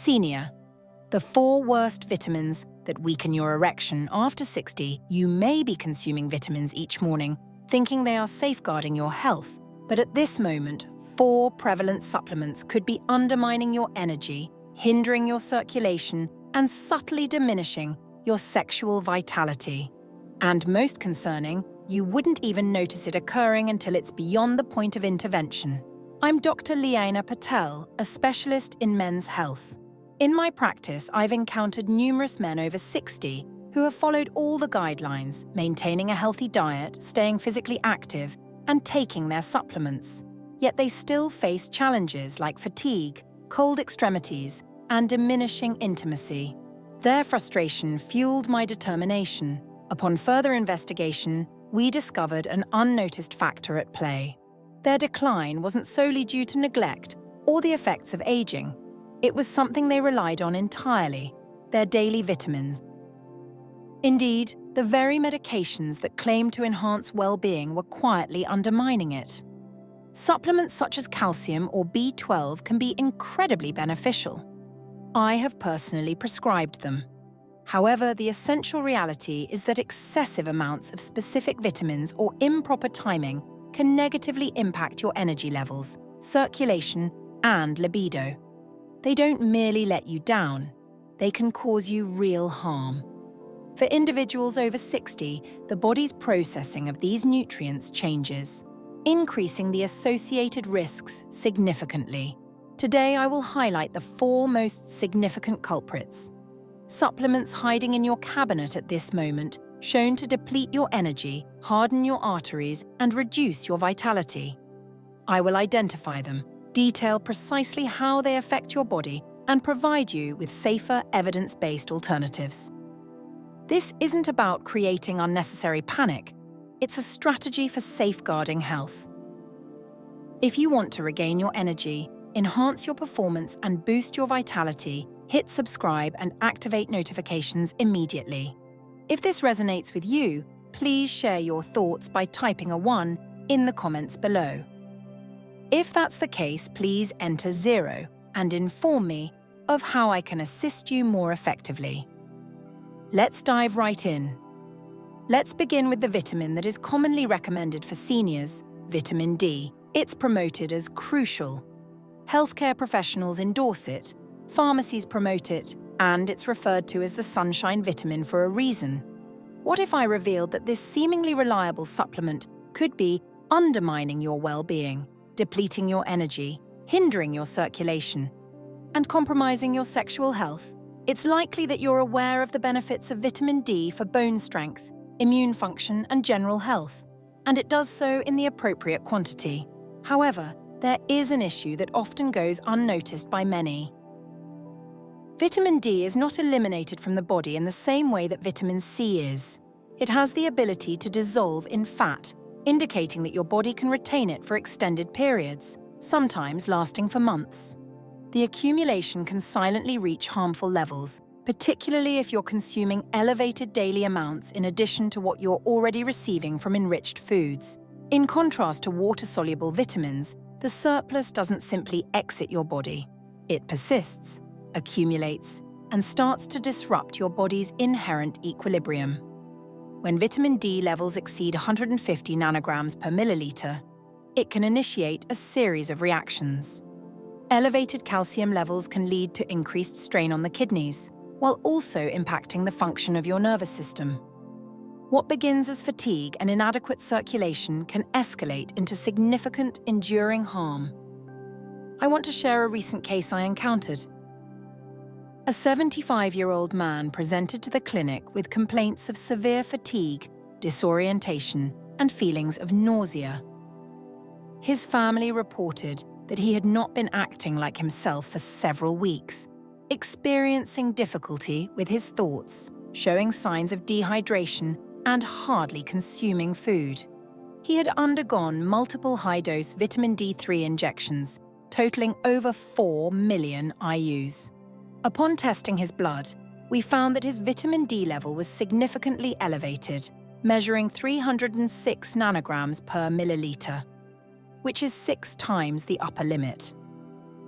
Senior. The 4 worst vitamins that weaken your erection after 60. You may be consuming vitamins each morning, thinking they are safeguarding your health. But at this moment, 4 prevalent supplements could be undermining your energy, hindering your circulation, and subtly diminishing your sexual vitality. And most concerning, you wouldn't even notice it occurring until it's beyond the point of intervention. I'm Dr. Liana Patel, a specialist in men's health. In my practice, I've encountered numerous men over 60 who have followed all the guidelines, maintaining a healthy diet, staying physically active, and taking their supplements. Yet they still face challenges like fatigue, cold extremities, and diminishing intimacy. Their frustration fueled my determination. Upon further investigation, we discovered an unnoticed factor at play. Their decline wasn't solely due to neglect or the effects of aging. It was something they relied on entirely: their daily vitamins. Indeed, the very medications that claimed to enhance well-being were quietly undermining it. Supplements such as calcium or B12 can be incredibly beneficial. I have personally prescribed them. However, the essential reality is that excessive amounts of specific vitamins or improper timing can negatively impact your energy levels, circulation, and libido. They don't merely let you down, they can cause you real harm. For individuals over 60, the body's processing of these nutrients changes, increasing the associated risks significantly. Today, I will highlight the 4 most significant culprits. Supplements hiding in your cabinet at this moment, shown to deplete your energy, harden your arteries, and reduce your vitality. I will identify them, detail precisely how they affect your body, and provide you with safer, evidence-based alternatives. This isn't about creating unnecessary panic. It's a strategy for safeguarding health. If you want to regain your energy, enhance your performance, and boost your vitality, hit subscribe and activate notifications immediately. If this resonates with you, please share your thoughts by typing a 1 in the comments below. If that's the case, please enter 0 and inform me of how I can assist you more effectively. Let's dive right in. Let's begin with the vitamin that is commonly recommended for seniors, vitamin D. It's promoted as crucial. Healthcare professionals endorse it, pharmacies promote it, and it's referred to as the sunshine vitamin for a reason. What if I revealed that this seemingly reliable supplement could be undermining your well-being, depleting your energy, hindering your circulation, and compromising your sexual health? It's likely that you're aware of the benefits of vitamin D for bone strength, immune function, and general health, and it does so in the appropriate quantity. However, there is an issue that often goes unnoticed by many. Vitamin D is not eliminated from the body in the same way that vitamin C is. It has the ability to dissolve in fat, indicating that your body can retain it for extended periods, sometimes lasting for months. The accumulation can silently reach harmful levels, particularly if you're consuming elevated daily amounts in addition to what you're already receiving from enriched foods. In contrast to water-soluble vitamins, the surplus doesn't simply exit your body. It persists, accumulates, and starts to disrupt your body's inherent equilibrium. When vitamin D levels exceed 150 nanograms per milliliter, it can initiate a series of reactions. Elevated calcium levels can lead to increased strain on the kidneys, while also impacting the function of your nervous system. What begins as fatigue and inadequate circulation can escalate into significant, enduring harm. I want to share a recent case I encountered. A 75-year-old man presented to the clinic with complaints of severe fatigue, disorientation, and feelings of nausea. His family reported that he had not been acting like himself for several weeks, experiencing difficulty with his thoughts, showing signs of dehydration, and hardly consuming food. He had undergone multiple high-dose vitamin D3 injections, totaling over 4 million IUs. Upon testing his blood, we found that his vitamin D level was significantly elevated, measuring 306 nanograms per milliliter, which is 6 times the upper limit.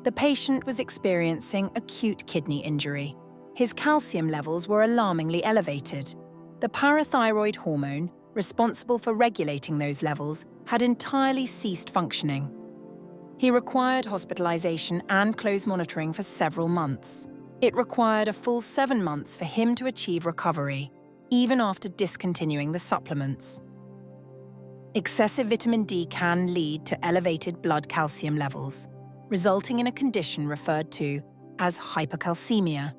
The patient was experiencing acute kidney injury. His calcium levels were alarmingly elevated. The parathyroid hormone, responsible for regulating those levels, had entirely ceased functioning. He required hospitalization and close monitoring for several months. It required a full 7 months for him to achieve recovery, even after discontinuing the supplements. Excessive vitamin D can lead to elevated blood calcium levels, resulting in a condition referred to as hypercalcemia.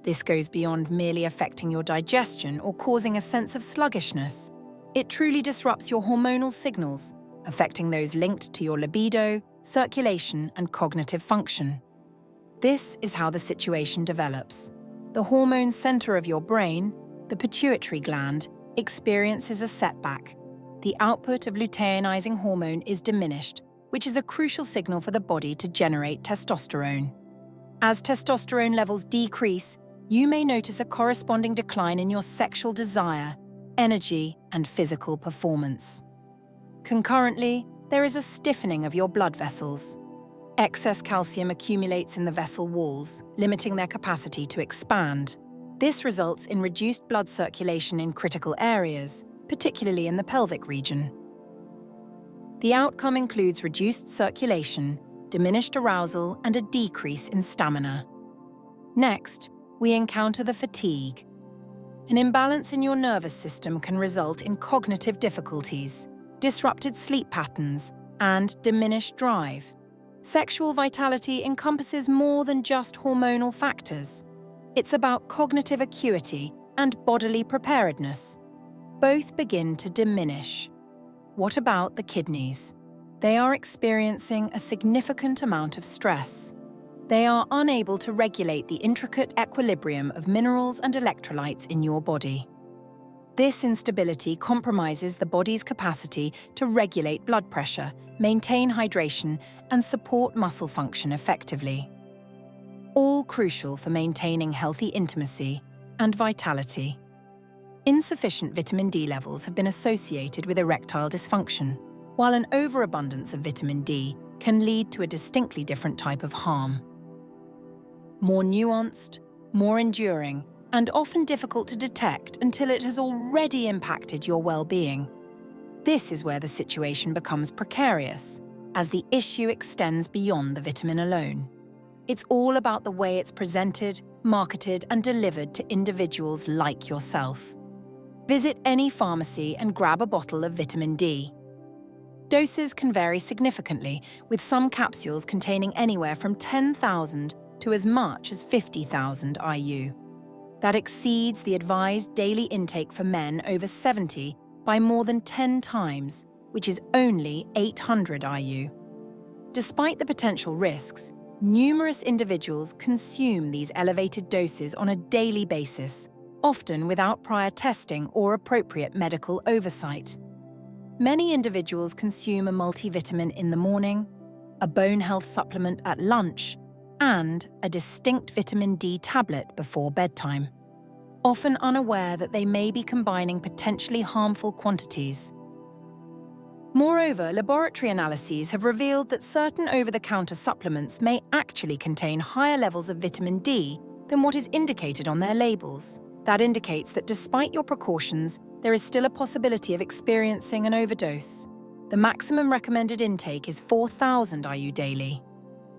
This goes beyond merely affecting your digestion or causing a sense of sluggishness. It truly disrupts your hormonal signals, affecting those linked to your libido, circulation, and cognitive function. This is how the situation develops. The hormone center of your brain, the pituitary gland, experiences a setback. The output of luteinizing hormone is diminished, which is a crucial signal for the body to generate testosterone. As testosterone levels decrease, you may notice a corresponding decline in your sexual desire, energy, and physical performance. Concurrently, there is a stiffening of your blood vessels. Excess calcium accumulates in the vessel walls, limiting their capacity to expand. This results in reduced blood circulation in critical areas, particularly in the pelvic region. The outcome includes reduced circulation, diminished arousal, and a decrease in stamina. Next, we encounter the fatigue. An imbalance in your nervous system can result in cognitive difficulties, disrupted sleep patterns, and diminished drive. Sexual vitality encompasses more than just hormonal factors. It's about cognitive acuity and bodily preparedness. Both begin to diminish. What about the kidneys? They are experiencing a significant amount of stress. They are unable to regulate the intricate equilibrium of minerals and electrolytes in your body. This instability compromises the body's capacity to regulate blood pressure, maintain hydration, and support muscle function effectively. All crucial for maintaining healthy intimacy and vitality. Insufficient vitamin D levels have been associated with erectile dysfunction, while an overabundance of vitamin D can lead to a distinctly different type of harm. More nuanced, more enduring, and often difficult to detect until it has already impacted your well-being. This is where the situation becomes precarious, as the issue extends beyond the vitamin alone. It's all about the way it's presented, marketed, and delivered to individuals like yourself. Visit any pharmacy and grab a bottle of vitamin D. Doses can vary significantly, with some capsules containing anywhere from 10,000 to as much as 50,000 IU. That exceeds the advised daily intake for men over 70 by more than 10 times, which is only 800 IU. Despite the potential risks, numerous individuals consume these elevated doses on a daily basis, often without prior testing or appropriate medical oversight. Many individuals consume a multivitamin in the morning, a bone health supplement at lunch, and a distinct vitamin D tablet before bedtime, often unaware that they may be combining potentially harmful quantities. Moreover, laboratory analyses have revealed that certain over-the-counter supplements may actually contain higher levels of vitamin D than what is indicated on their labels. That indicates that despite your precautions, there is still a possibility of experiencing an overdose. The maximum recommended intake is 4,000 IU daily.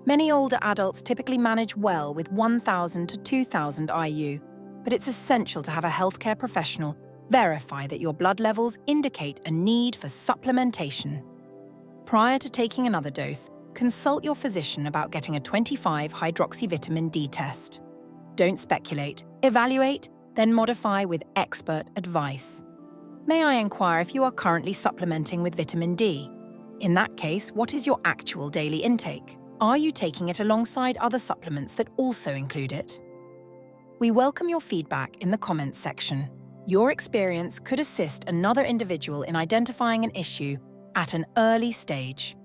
Many older adults typically manage well with 1,000 to 2,000 IU, but it's essential to have a healthcare professional verify that your blood levels indicate a need for supplementation. Prior to taking another dose, consult your physician about getting a 25-hydroxyvitamin D test. Don't speculate, evaluate, then modify with expert advice. May I inquire if you are currently supplementing with vitamin D? In that case, what is your actual daily intake? Are you taking it alongside other supplements that also include it? We welcome your feedback in the comments section. Your experience could assist another individual in identifying an issue at an early stage.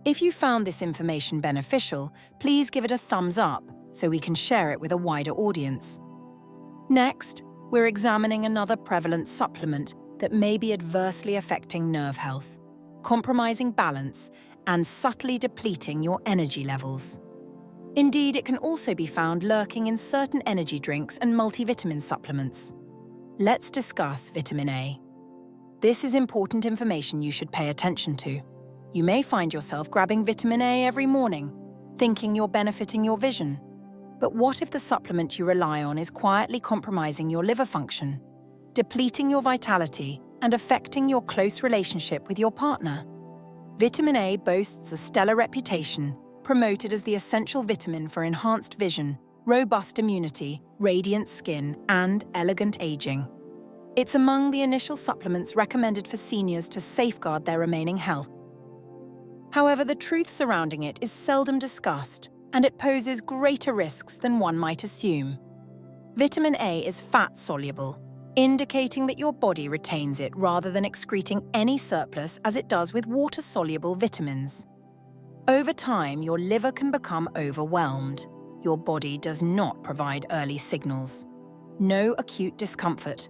If you found this information beneficial, please give it a thumbs up so we can share it with a wider audience. Next, we're examining another prevalent supplement that may be adversely affecting nerve health, compromising balance, and subtly depleting your energy levels. Indeed, it can also be found lurking in certain energy drinks and multivitamin supplements. Let's discuss vitamin A. This is important information you should pay attention to. You may find yourself grabbing vitamin A every morning, thinking you're benefiting your vision. But what if the supplement you rely on is quietly compromising your liver function, depleting your vitality, and affecting your close relationship with your partner? Vitamin A boasts a stellar reputation, promoted as the essential vitamin for enhanced vision, robust immunity, radiant skin, and elegant aging. It's among the initial supplements recommended for seniors to safeguard their remaining health. However, the truth surrounding it is seldom discussed, and it poses greater risks than one might assume. Vitamin A is fat-soluble, indicating that your body retains it rather than excreting any surplus as it does with water-soluble vitamins. Over time, your liver can become overwhelmed. Your body does not provide early signals. No acute discomfort.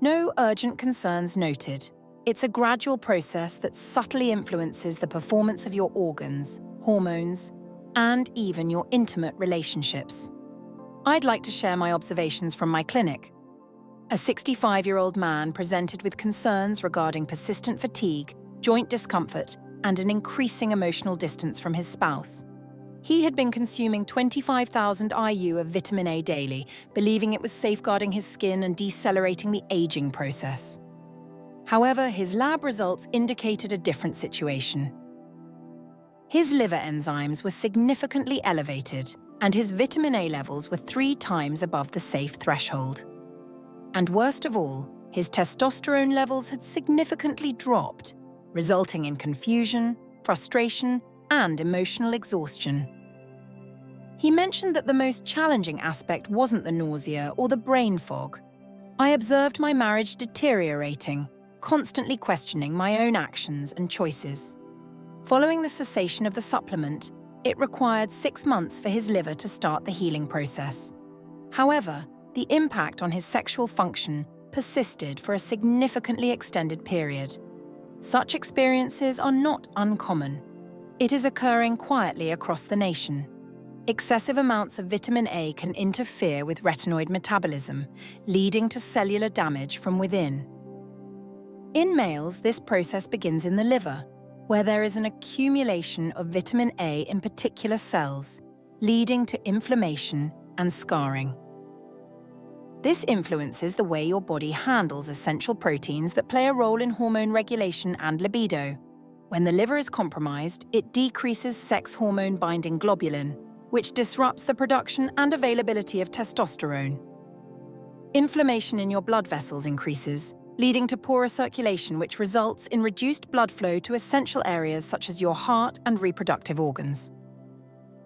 No urgent concerns noted. It's a gradual process that subtly influences the performance of your organs, hormones, and even your intimate relationships. I'd like to share my observations from my clinic. A 65-year-old man presented with concerns regarding persistent fatigue, joint discomfort, and an increasing emotional distance from his spouse. He had been consuming 25,000 IU of vitamin A daily, believing it was safeguarding his skin and decelerating the aging process. However, his lab results indicated a different situation. His liver enzymes were significantly elevated, and his vitamin A levels were 3 times above the safe threshold. And worst of all, his testosterone levels had significantly dropped, resulting in confusion, frustration, and emotional exhaustion. He mentioned that the most challenging aspect wasn't the nausea or the brain fog. I observed my marriage deteriorating, constantly questioning my own actions and choices. Following the cessation of the supplement, it required 6 months for his liver to start the healing process. However, the impact on his sexual function persisted for a significantly extended period. Such experiences are not uncommon. It is occurring quietly across the nation. Excessive amounts of vitamin A can interfere with retinoid metabolism, leading to cellular damage from within. In males, this process begins in the liver, where there is an accumulation of vitamin A in particular cells, leading to inflammation and scarring. This influences the way your body handles essential proteins that play a role in hormone regulation and libido. When the liver is compromised, it decreases sex hormone-binding globulin, which disrupts the production and availability of testosterone. Inflammation in your blood vessels increases, leading to poorer circulation, which results in reduced blood flow to essential areas such as your heart and reproductive organs.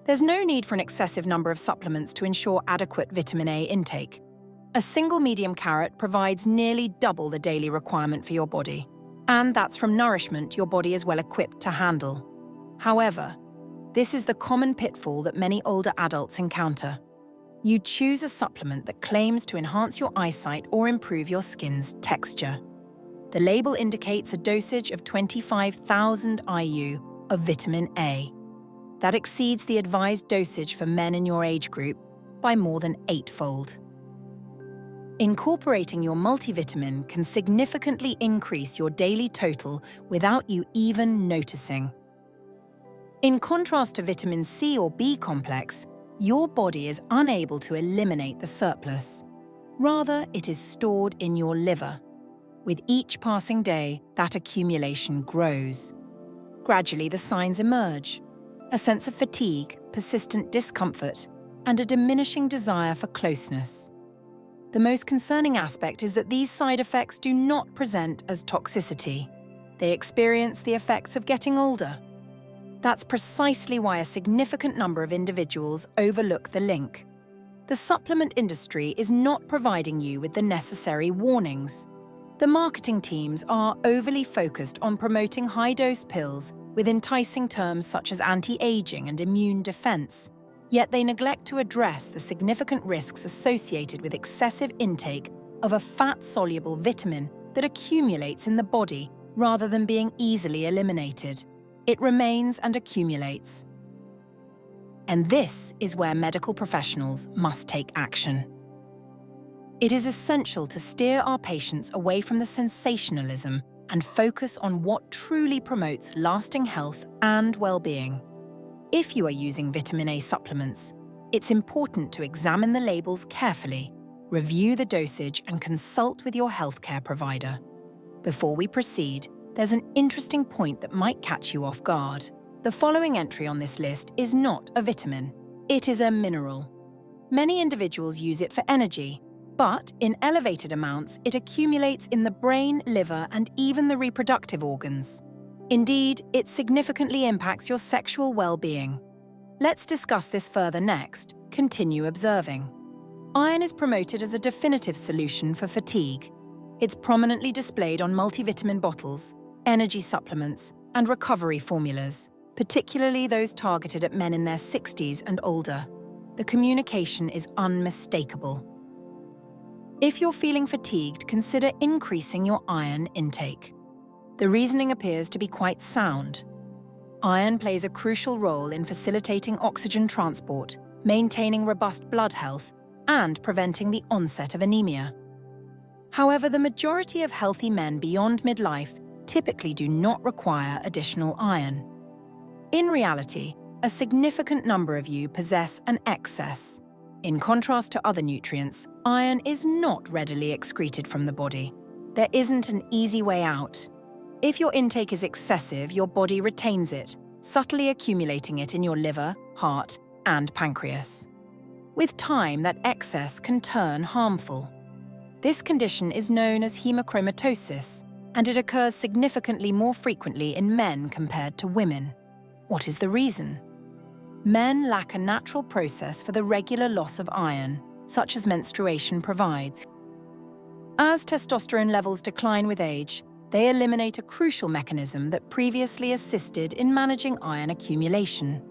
There's no need for an excessive number of supplements to ensure adequate vitamin A intake. A single medium carrot provides nearly double the daily requirement for your body, and that's from nourishment your body is well equipped to handle. However, this is the common pitfall that many older adults encounter. You choose a supplement that claims to enhance your eyesight or improve your skin's texture. The label indicates a dosage of 25,000 IU of vitamin A. That exceeds the advised dosage for men in your age group by more than 8-fold. Incorporating your multivitamin can significantly increase your daily total without you even noticing. In contrast to vitamin C or B complex, your body is unable to eliminate the surplus. Rather, it is stored in your liver. With each passing day, that accumulation grows. Gradually, the signs emerge: a sense of fatigue, persistent discomfort, and a diminishing desire for closeness. The most concerning aspect is that these side effects do not present as toxicity. They experience the effects of getting older. That's precisely why a significant number of individuals overlook the link. The supplement industry is not providing you with the necessary warnings. The marketing teams are overly focused on promoting high-dose pills with enticing terms such as anti-aging and immune defense, yet they neglect to address the significant risks associated with excessive intake of a fat-soluble vitamin that accumulates in the body rather than being easily eliminated. it remains and accumulates. And this is where medical professionals must take action. It is essential to steer our patients away from the sensationalism and focus on what truly promotes lasting health and well-being. If you are using vitamin A supplements, it's important to examine the labels carefully, review the dosage, and consult with your healthcare provider. Before we proceed, there's an interesting point that might catch you off guard. The following entry on this list is not a vitamin. It is a mineral. Many individuals use it for energy, but in elevated amounts, it accumulates in the brain, liver, and even the reproductive organs. Indeed, it significantly impacts your sexual well-being. Let's discuss this further next. Continue observing. Iron is promoted as a definitive solution for fatigue. It's prominently displayed on multivitamin bottles, energy supplements, and recovery formulas, particularly those targeted at men in their 60s and older. The communication is unmistakable. If you're feeling fatigued, consider increasing your iron intake. The reasoning appears to be quite sound. Iron plays a crucial role in facilitating oxygen transport, maintaining robust blood health, and preventing the onset of anemia. However, the majority of healthy men beyond midlife typically do not require additional iron. In reality, a significant number of you possess an excess. In contrast to other nutrients, iron is not readily excreted from the body. There isn't an easy way out. If your intake is excessive, your body retains it, subtly accumulating it in your liver, heart, and pancreas. With time, that excess can turn harmful. This condition is known as hemochromatosis, and it occurs significantly more frequently in men compared to women. What is the reason? Men lack a natural process for the regular loss of iron, such as menstruation provides. As testosterone levels decline with age, they eliminate a crucial mechanism that previously assisted in managing iron accumulation.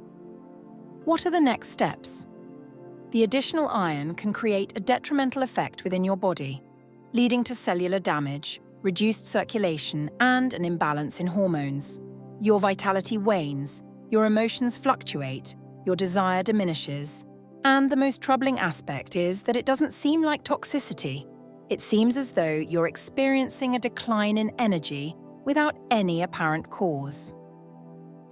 What are the next steps? The additional iron can create a detrimental effect within your body, leading to cellular damage, reduced circulation, and an imbalance in hormones. Your vitality wanes, your emotions fluctuate, your desire diminishes, and the most troubling aspect is that it doesn't seem like toxicity. It seems as though you're experiencing a decline in energy without any apparent cause.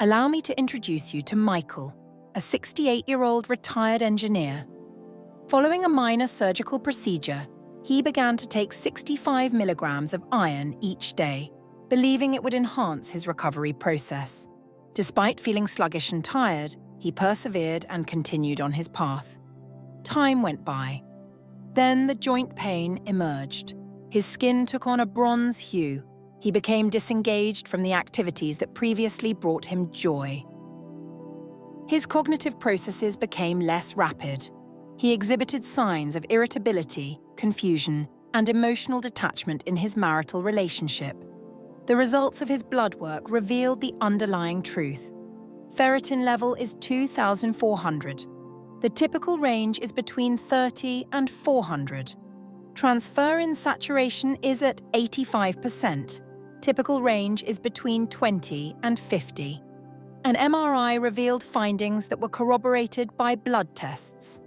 Allow me to introduce you to Michael, a 68-year-old retired engineer. Following a minor surgical procedure, he began to take 65 milligrams of iron each day, believing it would enhance his recovery process. Despite feeling sluggish and tired, he persevered and continued on his path. Time went by. Then the joint pain emerged. His skin took on a bronze hue. He became disengaged from the activities that previously brought him joy. His cognitive processes became less rapid. He exhibited signs of irritability, confusion, and emotional detachment in his marital relationship. The results of his blood work revealed the underlying truth. Ferritin level is 2,400. The typical range is between 30 and 400. Transferrin saturation is at 85%. Typical range is between 20 and 50. An MRI revealed findings that were corroborated by blood tests.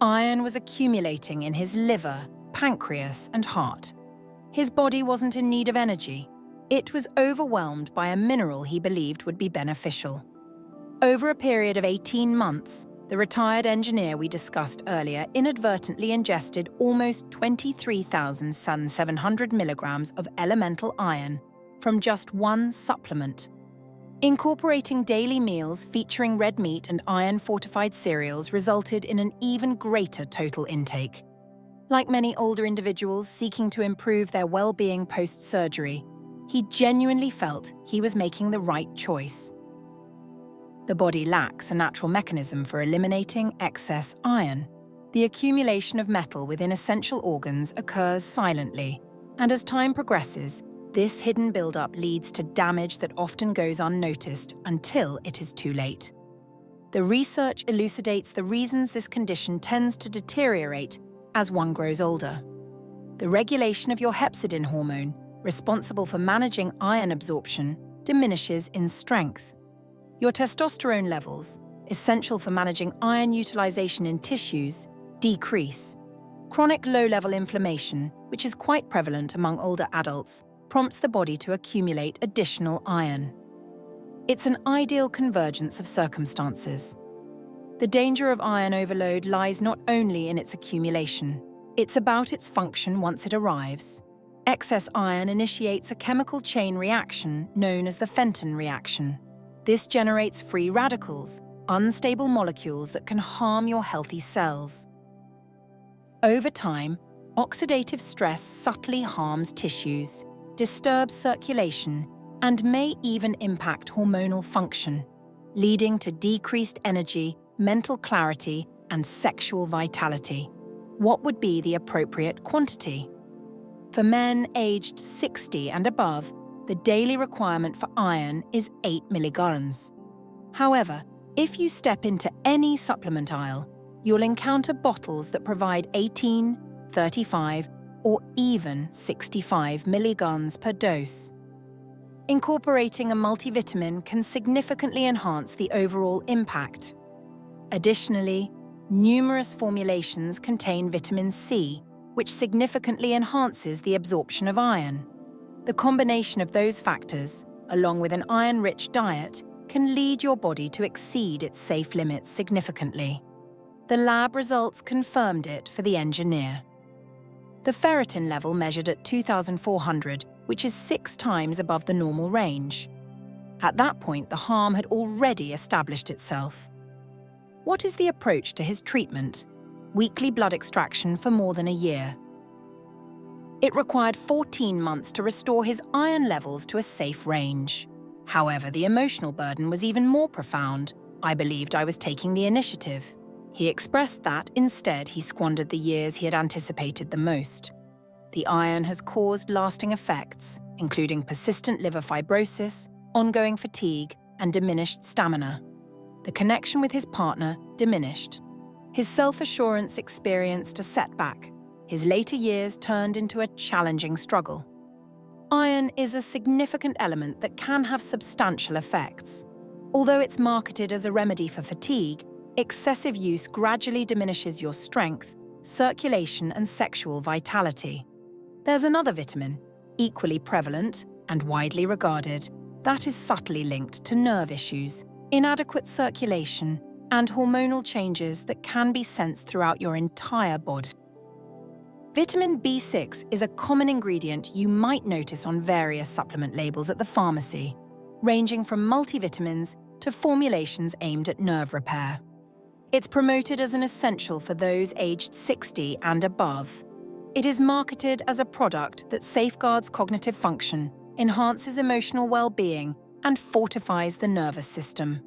Iron was accumulating in his liver, pancreas, and heart. His body wasn't in need of energy. It was overwhelmed by a mineral he believed would be beneficial. Over a period of 18 months, the retired engineer we discussed earlier inadvertently ingested almost 23,700 milligrams of elemental iron from just one supplement. Incorporating daily meals featuring red meat and iron-fortified cereals resulted in an even greater total intake. Like many older individuals seeking to improve their well-being post-surgery, he genuinely felt he was making the right choice. The body lacks a natural mechanism for eliminating excess iron. The accumulation of metal within essential organs occurs silently, and as time progresses, this hidden buildup leads to damage that often goes unnoticed until it is too late. The research elucidates the reasons this condition tends to deteriorate as one grows older. The regulation of your hepcidin hormone, responsible for managing iron absorption, diminishes in strength. Your testosterone levels, essential for managing iron utilization in tissues, decrease. Chronic low-level inflammation, which is quite prevalent among older adults, prompts the body to accumulate additional iron. It's an ideal convergence of circumstances. The danger of iron overload lies not only in its accumulation, it's about its function once it arrives. Excess iron initiates a chemical chain reaction known as the Fenton reaction. This generates free radicals, unstable molecules that can harm your healthy cells. Over time, oxidative stress subtly harms tissues, disturbs circulation, and may even impact hormonal function, leading to decreased energy, mental clarity, and sexual vitality. What would be the appropriate quantity? For men aged 60 and above, the daily requirement for iron is 8 milligrams. However, if you step into any supplement aisle, you'll encounter bottles that provide 18, 35, or even 65 milligrams per dose. Incorporating a multivitamin can significantly enhance the overall impact. Additionally, numerous formulations contain vitamin C, which significantly enhances the absorption of iron. The combination of those factors, along with an iron-rich diet, can lead your body to exceed its safe limits significantly. The lab results confirmed it for the engineer. The ferritin level measured at 2,400, which is 6 times above the normal range. At that point, the harm had already established itself. What is the approach to his treatment? Weekly blood extraction for more than a year. It required 14 months to restore his iron levels to a safe range. However, the emotional burden was even more profound. I believed I was taking the initiative. He expressed that, instead, he squandered the years he had anticipated the most. The iron has caused lasting effects, including persistent liver fibrosis, ongoing fatigue, and diminished stamina. The connection with his partner diminished. His self-assurance experienced a setback. His later years turned into a challenging struggle. Iron is a significant element that can have substantial effects. Although it's marketed as a remedy for fatigue, excessive use gradually diminishes your strength, circulation, and sexual vitality. There's another vitamin, equally prevalent and widely regarded, that is subtly linked to nerve issues, inadequate circulation, and hormonal changes that can be sensed throughout your entire body. Vitamin B6 is a common ingredient you might notice on various supplement labels at the pharmacy, ranging from multivitamins to formulations aimed at nerve repair. It's promoted as an essential for those aged 60 and above. It is marketed as a product that safeguards cognitive function, enhances emotional well-being, and fortifies the nervous system.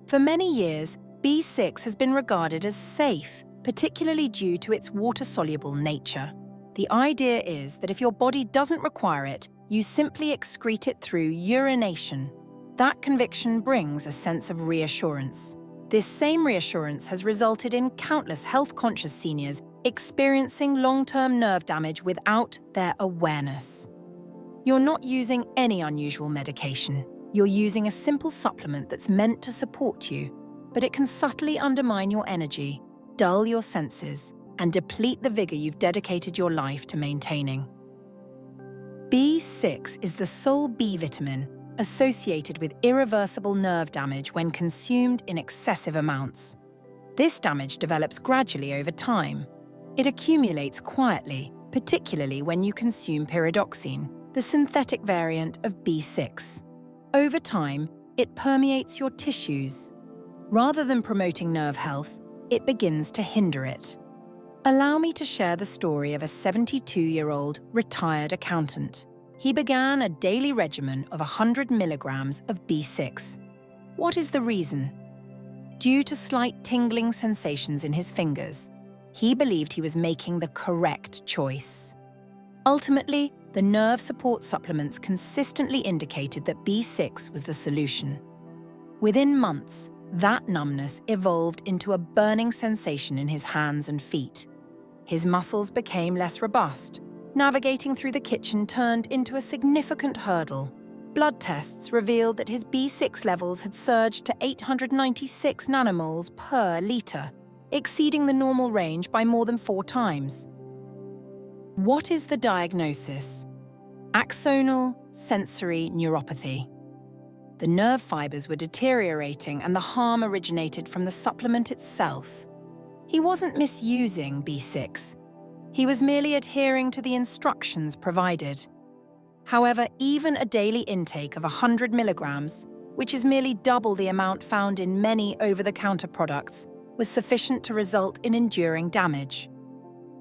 For many years, B6 has been regarded as safe, particularly due to its water-soluble nature. The idea is that if your body doesn't require it, you simply excrete it through urination. That conviction brings a sense of reassurance. This same reassurance has resulted in countless health-conscious seniors experiencing long-term nerve damage without their awareness. You're not using any unusual medication. You're using a simple supplement that's meant to support you, but it can subtly undermine your energy, dull your senses, and deplete the vigor you've dedicated your life to maintaining. B6 is the sole B vitamin associated with irreversible nerve damage when consumed in excessive amounts. This damage develops gradually over time. It accumulates quietly, particularly when you consume pyridoxine, the synthetic variant of B6. Over time, it permeates your tissues. Rather than promoting nerve health, it begins to hinder it. Allow me to share the story of a 72-year-old retired accountant. He began a daily regimen of 100 milligrams of B6. What is the reason? Due to slight tingling sensations in his fingers, he believed he was making the correct choice. Ultimately, the nerve support supplements consistently indicated that B6 was the solution. Within months, that numbness evolved into a burning sensation in his hands and feet. His muscles became less robust. Navigating through the kitchen turned into a significant hurdle. Blood tests revealed that his B6 levels had surged to 896 nanomoles per litre, exceeding the normal range by more than 4 times. What is the diagnosis? Axonal sensory neuropathy. The nerve fibers were deteriorating and the harm originated from the supplement itself. He wasn't misusing B6. He was merely adhering to the instructions provided. However, even a daily intake of 100 milligrams, which is merely double the amount found in many over-the-counter products, was sufficient to result in enduring damage.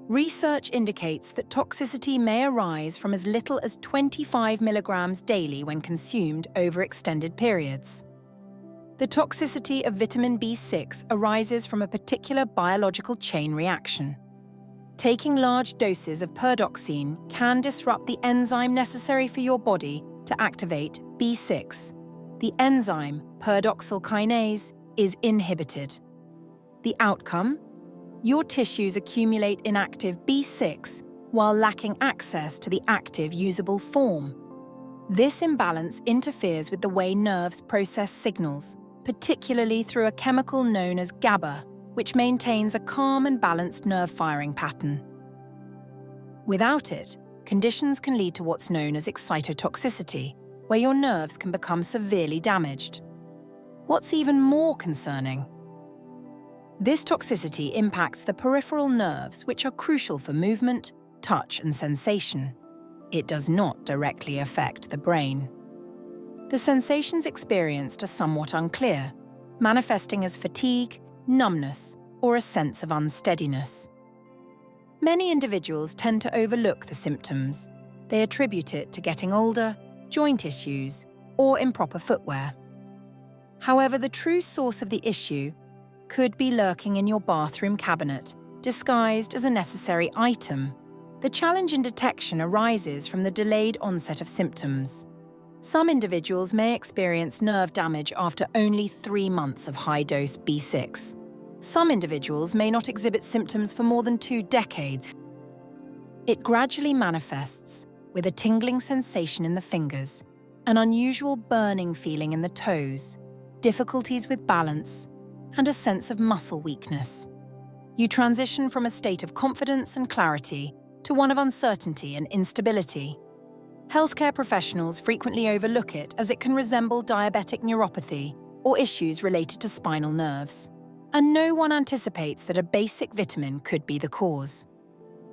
Research indicates that toxicity may arise from as little as 25 milligrams daily when consumed over extended periods. The toxicity of vitamin B6 arises from a particular biological chain reaction. Taking large doses of pyridoxine can disrupt the enzyme necessary for your body to activate B6. The enzyme, pyridoxal kinase, is inhibited. The outcome? Your tissues accumulate inactive B6 while lacking access to the active usable form. This imbalance interferes with the way nerves process signals, particularly through a chemical known as GABA, which maintains a calm and balanced nerve firing pattern. Without it, conditions can lead to what's known as excitotoxicity, where your nerves can become severely damaged. What's even more concerning? This toxicity impacts the peripheral nerves, which are crucial for movement, touch, and sensation. It does not directly affect the brain. The sensations experienced are somewhat unclear, manifesting as fatigue, numbness, or a sense of unsteadiness. Many individuals tend to overlook the symptoms. They attribute it to getting older, joint issues, or improper footwear. However, the true source of the issue could be lurking in your bathroom cabinet, disguised as a necessary item. The challenge in detection arises from the delayed onset of symptoms. Some individuals may experience nerve damage after only 3 months of high-dose B6. Some individuals may not exhibit symptoms for more than 2 decades. It gradually manifests with a tingling sensation in the fingers, an unusual burning feeling in the toes, difficulties with balance, and a sense of muscle weakness. You transition from a state of confidence and clarity to one of uncertainty and instability. Healthcare professionals frequently overlook it as it can resemble diabetic neuropathy or issues related to spinal nerves. And no one anticipates that a basic vitamin could be the cause.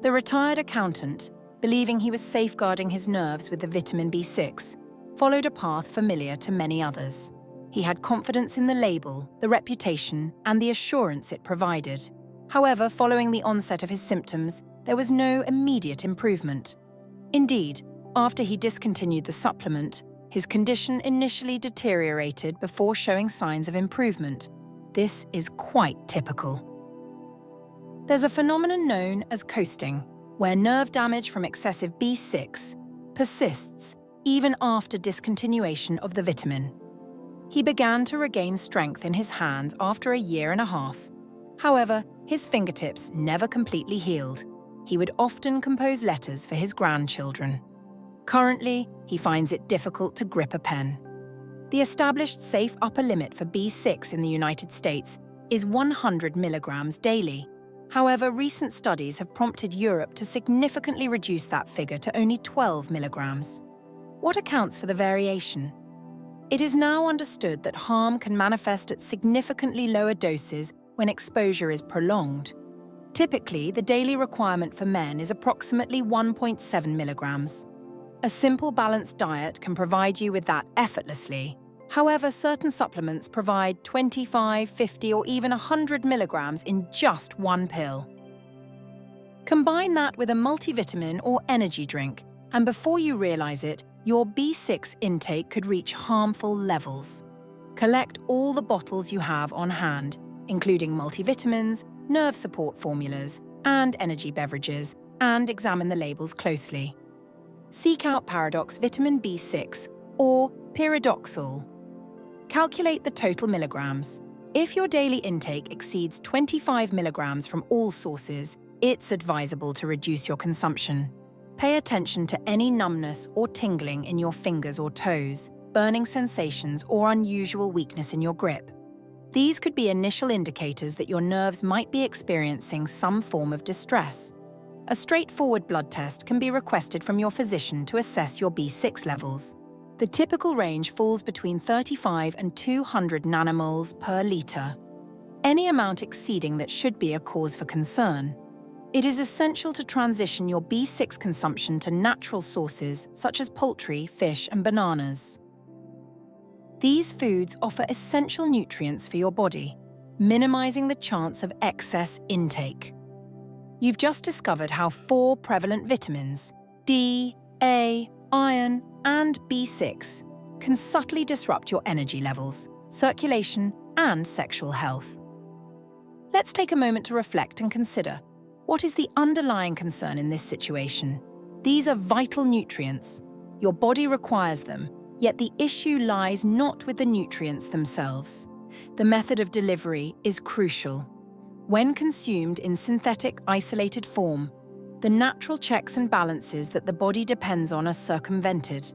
The retired accountant, believing he was safeguarding his nerves with the vitamin B6, followed a path familiar to many others. He had confidence in the label, the reputation, and the assurance it provided. However, following the onset of his symptoms, there was no immediate improvement. Indeed, after he discontinued the supplement, his condition initially deteriorated before showing signs of improvement. This is quite typical. There's a phenomenon known as coasting, where nerve damage from excessive B6 persists even after discontinuation of the vitamin. He began to regain strength in his hands after 1.5 years. However, his fingertips never completely healed. He would often compose letters for his grandchildren. Currently, he finds it difficult to grip a pen. The established safe upper limit for B6 in the United States is 100 milligrams daily. However, recent studies have prompted Europe to significantly reduce that figure to only 12 milligrams. What accounts for the variation? It is now understood that harm can manifest at significantly lower doses when exposure is prolonged. Typically, the daily requirement for men is approximately 1.7 milligrams. A simple balanced diet can provide you with that effortlessly. However, certain supplements provide 25, 50, or even 100 milligrams in just one pill. Combine that with a multivitamin or energy drink, and before you realize it, your B6 intake could reach harmful levels. Collect all the bottles you have on hand, including multivitamins, nerve support formulas, and energy beverages, and examine the labels closely. Seek out Paradox Vitamin B6 or Pyridoxal. Calculate the total milligrams. If your daily intake exceeds 25 milligrams from all sources, it's advisable to reduce your consumption. Pay attention to any numbness or tingling in your fingers or toes, burning sensations, or unusual weakness in your grip. These could be initial indicators that your nerves might be experiencing some form of distress. A straightforward blood test can be requested from your physician to assess your B6 levels. The typical range falls between 35 and 200 nanomoles per litre, any amount exceeding that should be a cause for concern. It is essential to transition your B6 consumption to natural sources such as poultry, fish, and bananas. These foods offer essential nutrients for your body, minimizing the chance of excess intake. You've just discovered how 4 prevalent vitamins, D, A, iron, and B6, can subtly disrupt your energy levels, circulation, and sexual health. Let's take a moment to reflect and consider, what is the underlying concern in this situation? These are vital nutrients. Your body requires them, yet the issue lies not with the nutrients themselves. The method of delivery is crucial. When consumed in synthetic, isolated form, the natural checks and balances that the body depends on are circumvented.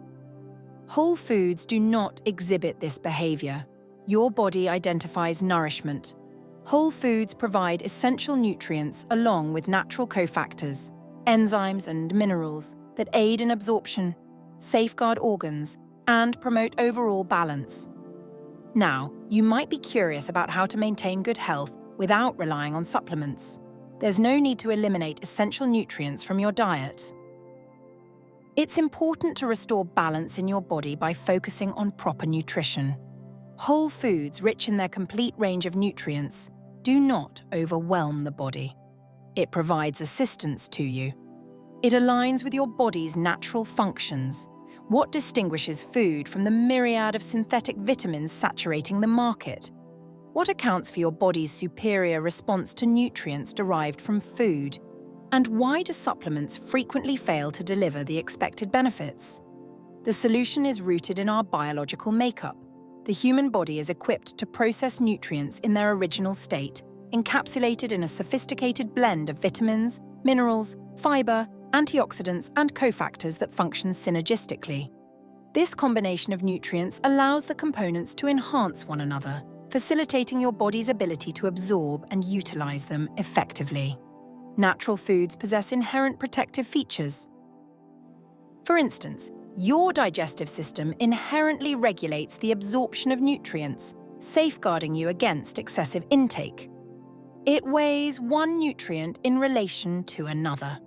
Whole foods do not exhibit this behavior. Your body identifies nourishment. Whole foods provide essential nutrients along with natural cofactors, enzymes and minerals that aid in absorption, safeguard organs, and promote overall balance. Now, you might be curious about how to maintain good health without relying on supplements. There's no need to eliminate essential nutrients from your diet. It's important to restore balance in your body by focusing on proper nutrition. Whole foods rich in their complete range of nutrients do not overwhelm the body. It provides assistance to you. It aligns with your body's natural functions. What distinguishes food from the myriad of synthetic vitamins saturating the market? What accounts for your body's superior response to nutrients derived from food? And why do supplements frequently fail to deliver the expected benefits? The solution is rooted in our biological makeup. The human body is equipped to process nutrients in their original state, encapsulated in a sophisticated blend of vitamins, minerals, fiber, antioxidants, and cofactors that function synergistically. This combination of nutrients allows the components to enhance one another, facilitating your body's ability to absorb and utilize them effectively. Natural foods possess inherent protective features. For instance, your digestive system inherently regulates the absorption of nutrients, safeguarding you against excessive intake. It weighs one nutrient in relation to another.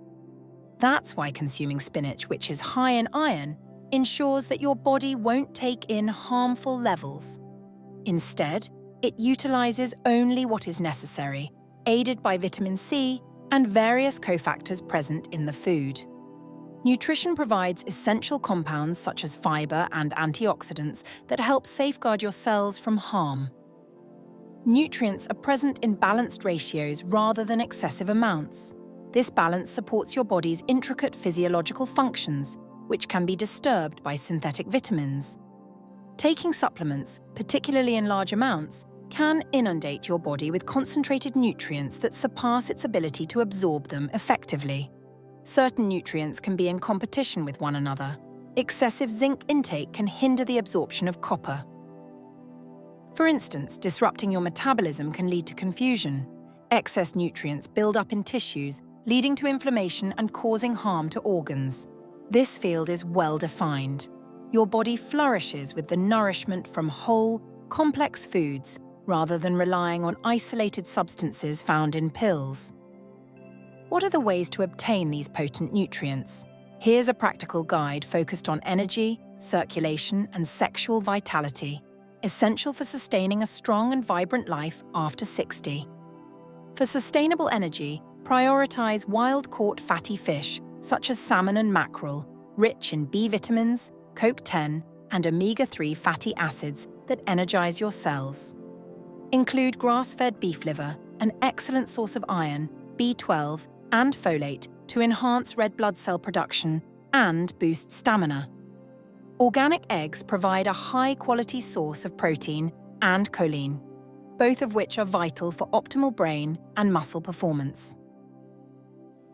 That's why consuming spinach, which is high in iron, ensures that your body won't take in harmful levels. Instead, it utilizes only what is necessary, aided by vitamin C and various cofactors present in the food. Nutrition provides essential compounds such as fiber and antioxidants that help safeguard your cells from harm. Nutrients are present in balanced ratios rather than excessive amounts. This balance supports your body's intricate physiological functions, which can be disturbed by synthetic vitamins. Taking supplements, particularly in large amounts, can inundate your body with concentrated nutrients that surpass its ability to absorb them effectively. Certain nutrients can be in competition with one another. Excessive zinc intake can hinder the absorption of copper. For instance, disrupting your metabolism can lead to confusion. Excess nutrients build up in tissues, leading to inflammation and causing harm to organs. This field is well defined. Your body flourishes with the nourishment from whole, complex foods, rather than relying on isolated substances found in pills. What are the ways to obtain these potent nutrients? Here's a practical guide focused on energy, circulation, and sexual vitality, essential for sustaining a strong and vibrant life after 60. For sustainable energy, prioritize wild-caught fatty fish, such as salmon and mackerel, rich in B vitamins, CoQ10, and omega-3 fatty acids that energize your cells. Include grass-fed beef liver, an excellent source of iron, B12, and folate to enhance red blood cell production and boost stamina. Organic eggs provide a high-quality source of protein and choline, both of which are vital for optimal brain and muscle performance.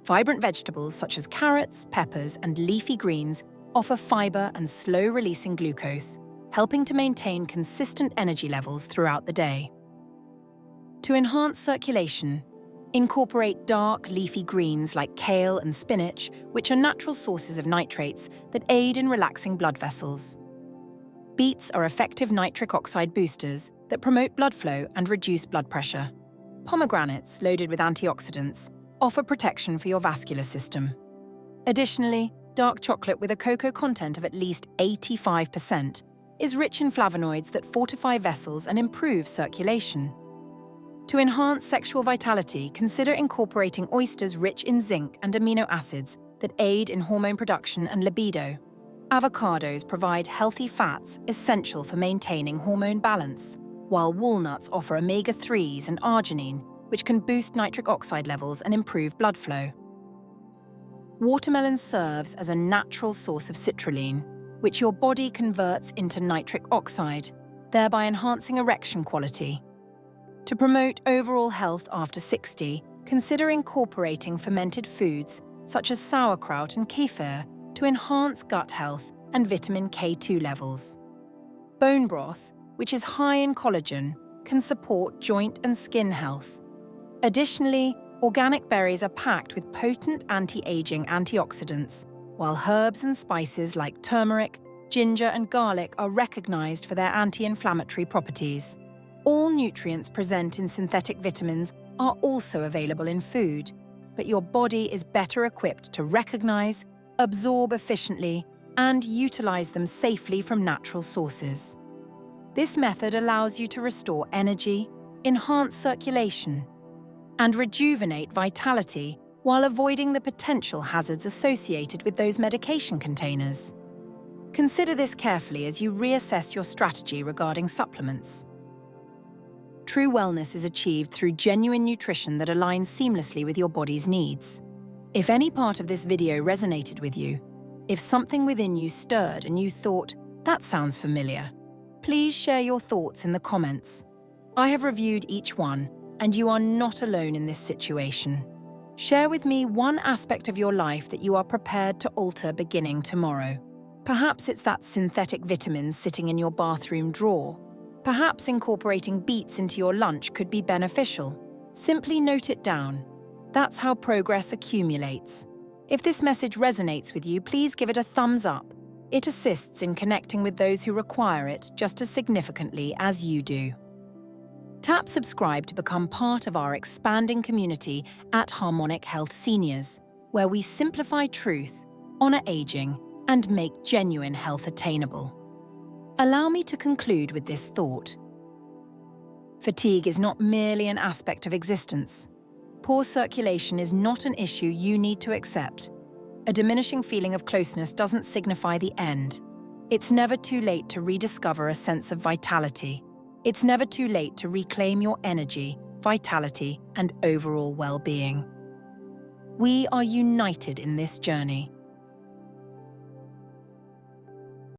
Vibrant vegetables such as carrots, peppers, and leafy greens offer fiber and slow-releasing glucose, helping to maintain consistent energy levels throughout the day. To enhance circulation, incorporate dark, leafy greens like kale and spinach, which are natural sources of nitrates that aid in relaxing blood vessels. Beets are effective nitric oxide boosters that promote blood flow and reduce blood pressure. Pomegranates, loaded with antioxidants, offer protection for your vascular system. Additionally, dark chocolate with a cocoa content of at least 85% is rich in flavonoids that fortify vessels and improve circulation. To enhance sexual vitality, consider incorporating oysters rich in zinc and amino acids that aid in hormone production and libido. Avocados provide healthy fats essential for maintaining hormone balance, while walnuts offer omega-3s and arginine, which can boost nitric oxide levels and improve blood flow. Watermelon serves as a natural source of citrulline, which your body converts into nitric oxide, thereby enhancing erection quality. To promote overall health after 60, consider incorporating fermented foods such as sauerkraut and kefir to enhance gut health and vitamin K2 levels. Bone broth, which is high in collagen, can support joint and skin health. Additionally, organic berries are packed with potent anti-aging antioxidants, while herbs and spices like turmeric, ginger, and garlic are recognized for their anti-inflammatory properties. All nutrients present in synthetic vitamins are also available in food, but your body is better equipped to recognize, absorb efficiently, and utilize them safely from natural sources. This method allows you to restore energy, enhance circulation, and rejuvenate vitality while avoiding the potential hazards associated with those medication containers. Consider this carefully as you reassess your strategy regarding supplements. True wellness is achieved through genuine nutrition that aligns seamlessly with your body's needs. If any part of this video resonated with you, if something within you stirred and you thought, "That sounds familiar," please share your thoughts in the comments. I have reviewed each one, and you are not alone in this situation. Share with me one aspect of your life that you are prepared to alter beginning tomorrow. Perhaps it's that synthetic vitamins sitting in your bathroom drawer. Perhaps incorporating beets into your lunch could be beneficial. Simply note it down. That's how progress accumulates. If this message resonates with you, please give it a thumbs up. It assists in connecting with those who require it just as significantly as you do. Tap subscribe to become part of our expanding community at Harmonic Health Seniors, where we simplify truth, honor aging, and make genuine health attainable. Allow me to conclude with this thought. Fatigue is not merely an aspect of existence. Poor circulation is not an issue you need to accept. A diminishing feeling of closeness doesn't signify the end. It's never too late to rediscover a sense of vitality. It's never too late to reclaim your energy, vitality, and overall well-being. We are united in this journey.